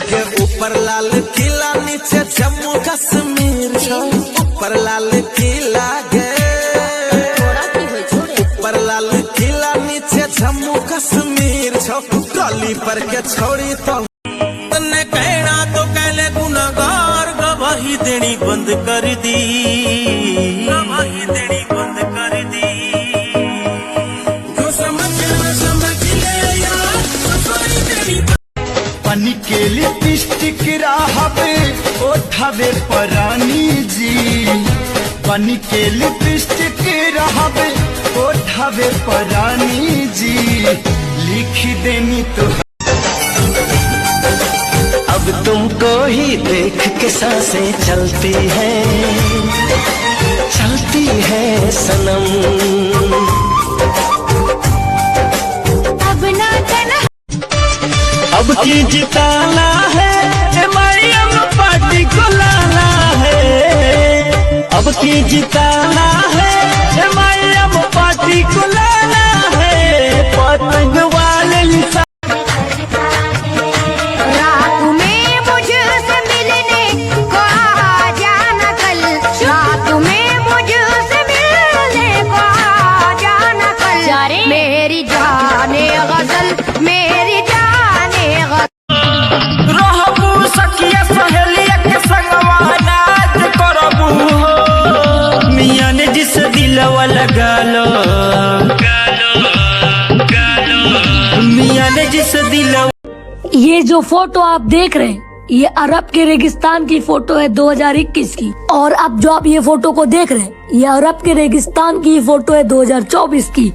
के ऊपर लाल किला नीचे जम्मू कश्मीर छो ऊपर लाल किला गे ऊपर लाल किला नीचे जम्मू कश्मीर छो ट्रॉली पर के छोड़ी तो तन्ने कहना तो कहले गुनाहगार गवाही देनी बंद कर दी गवाही देनी बंद कर दी पानी के लिपस्टिक राहबे ओठावे परानी जी पानी के लिपस्टिक राहबे ओठावे परानी जी लिख देनी तो अब तुमको ही देख के सांसें चलती है सनम अब की जिताना है मरियम पार्टी को लाना है अब की जिताना है मरियम पार्टी को लाना है पतंग वाले रात में मुझसे मिलने को आ जाना कल रात में मुझसे मिलने को आ जाना कल मेरी जाने गजल मेरी रहबू सखिया सहेलिया के संगवा नाच करबू हो मियां ने जिस दिलवा लगा लो मियां ने जिस दिलवा। ये जो फोटो आप देख रहे हैं ये अरब के रेगिस्तान की फोटो है 2021 की। और अब जो आप ये फोटो को देख रहे हैं ये अरब के रेगिस्तान की फोटो है 2024 की।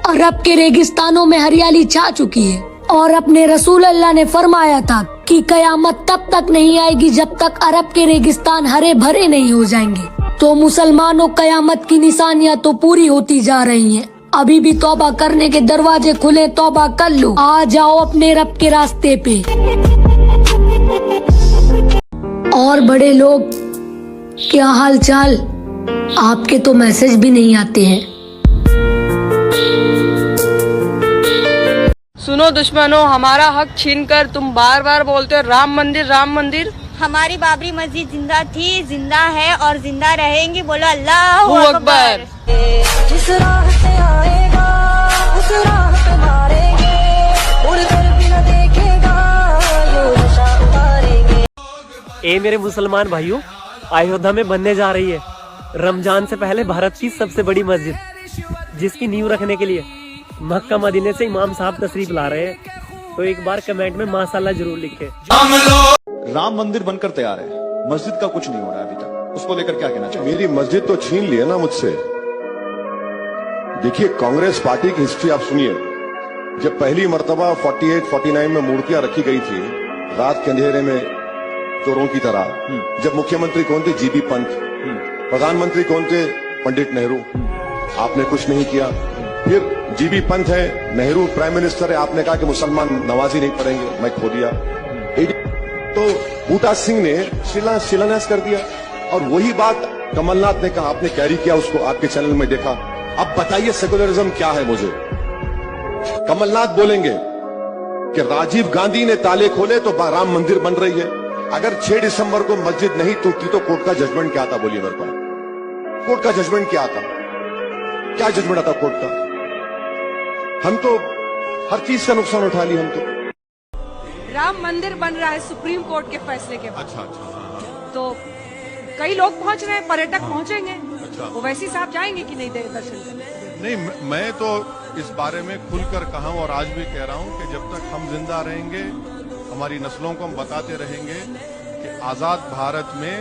अरब के रेगिस्तानों में हरियाली छा चुकी है और अपने रसूल अल्लाह ने फरमाया था कि कयामत तब तक नहीं आएगी जब तक अरब के रेगिस्तान हरे भरे नहीं हो जाएंगे। तो मुसलमानों कयामत की निशानियां तो पूरी होती जा रही हैं। अभी भी तौबा करने के दरवाजे खुले, तौबा कर लो, आ जाओ अपने रब के रास्ते पे। और बड़े लोग क्या हाल चाल, आपके तो मैसेज भी नहीं आते हैं। सुनो दुश्मनों, हमारा हक छीनकर तुम बार बार बोलते हो राम मंदिर राम मंदिर। हमारी बाबरी मस्जिद जिंदा थी, जिंदा है और जिंदा रहेंगी। बोलो अल्लाहू अकबर। जिस राह से आएगा उस राह पे मारेंगे, उड़कर भी न देखेगा यो नशा उतारेंगे। ए मेरे मुसलमान भाइयों, अयोध्या में बनने जा रही है रमजान से पहले भारत की सबसे बड़ी मस्जिद, जिसकी नींव रखने के लिए मक्का मदीने से इमाम साहब तशरीफ ला रहे हैं। तो एक बार कमेंट में माशाल्लाह जरूर लिखे। राम मंदिर बनकर तैयार है, मस्जिद का कुछ नहीं हो रहा है अभी तक, उसको लेकर क्या कहना चाहिए? मेरी मस्जिद तो छीन ली है ना मुझसे। देखिए, कांग्रेस पार्टी की हिस्ट्री आप सुनिए। जब पहली मर्तबा 48-49 में मूर्तियां रखी गई थी रात के अंधेरे में चोरों की तरह, जब मुख्यमंत्री कौन थे? जीबी पंत। प्रधानमंत्री कौन थे? पंडित नेहरू। आपने कुछ नहीं किया। फिर जीबी पंत है, नेहरू प्राइम मिनिस्टर है, आपने कहा कि मुसलमान नमाजी नहीं पढ़ेंगे, मैं खो दिया। तो बूटा सिंह ने शिलान्यास कर दिया। और वही बात कमलनाथ ने कहा, आपने कैरी किया उसको, आपके चैनल में देखा। अब बताइए सेकुलरिज्म क्या है मुझे? कमलनाथ बोलेंगे कि राजीव गांधी ने ताले खोले तो राम मंदिर बन रही है। अगर 6 दिसंबर को मस्जिद नहीं टूटती तो कोर्ट का जजमेंट क्या आता? बोलिए मेरे को, कोर्ट का जजमेंट क्या आता? क्या जजमेंट आता कोर्ट का? हम तो हर चीज का नुकसान उठा लिया। हम तो राम मंदिर बन रहा है सुप्रीम कोर्ट के फैसले के बाद। अच्छा। तो कई लोग पहुंच रहे हैं, पर्यटक पहुंचेंगे। वो वैसे साहब जाएंगे कि नहीं दर्शन करने? नहीं, मैं तो इस बारे में खुलकर कहा हूं और आज भी कह रहा हूं कि जब तक हम जिंदा रहेंगे, हमारी नस्लों को हम बताते रहेंगे कि आजाद भारत में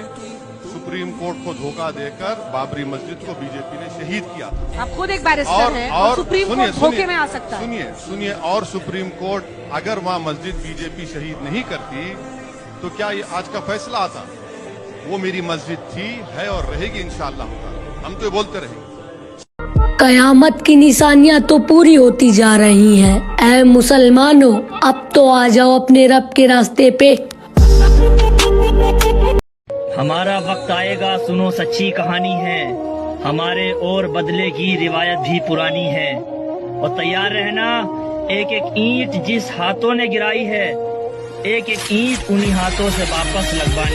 सुप्रीम कोर्ट को धोखा देकर बाबरी मस्जिद को बीजेपी ने शहीद किया था। आप खुद एक बैरिस्टर हैं और सुप्रीम कोर्ट धोखे में आ सकता है। सुनिए, और सुप्रीम कोर्ट अगर वहां मस्जिद बीजेपी शहीद नहीं करती तो क्या ये आज का फैसला आता? वो मेरी मस्जिद थी, है और रहेगी इंशाअल्लाह होगा। हम तो बोलते रहेंगे। कयामत की निशानियां तो पूरी होती जा रही हैं। ऐ मुसलमानों, अब तो आ जाओ अपने रब के रास्ते पे। हमारा वक्त आएगा, सुनो सच्ची कहानी है, हमारे और बदले की रिवायत भी पुरानी है। और तैयार रहना, एक एक ईंट जिस हाथों ने गिराई है एक एक ईंट उन्हीं हाथों से वापस लगवानी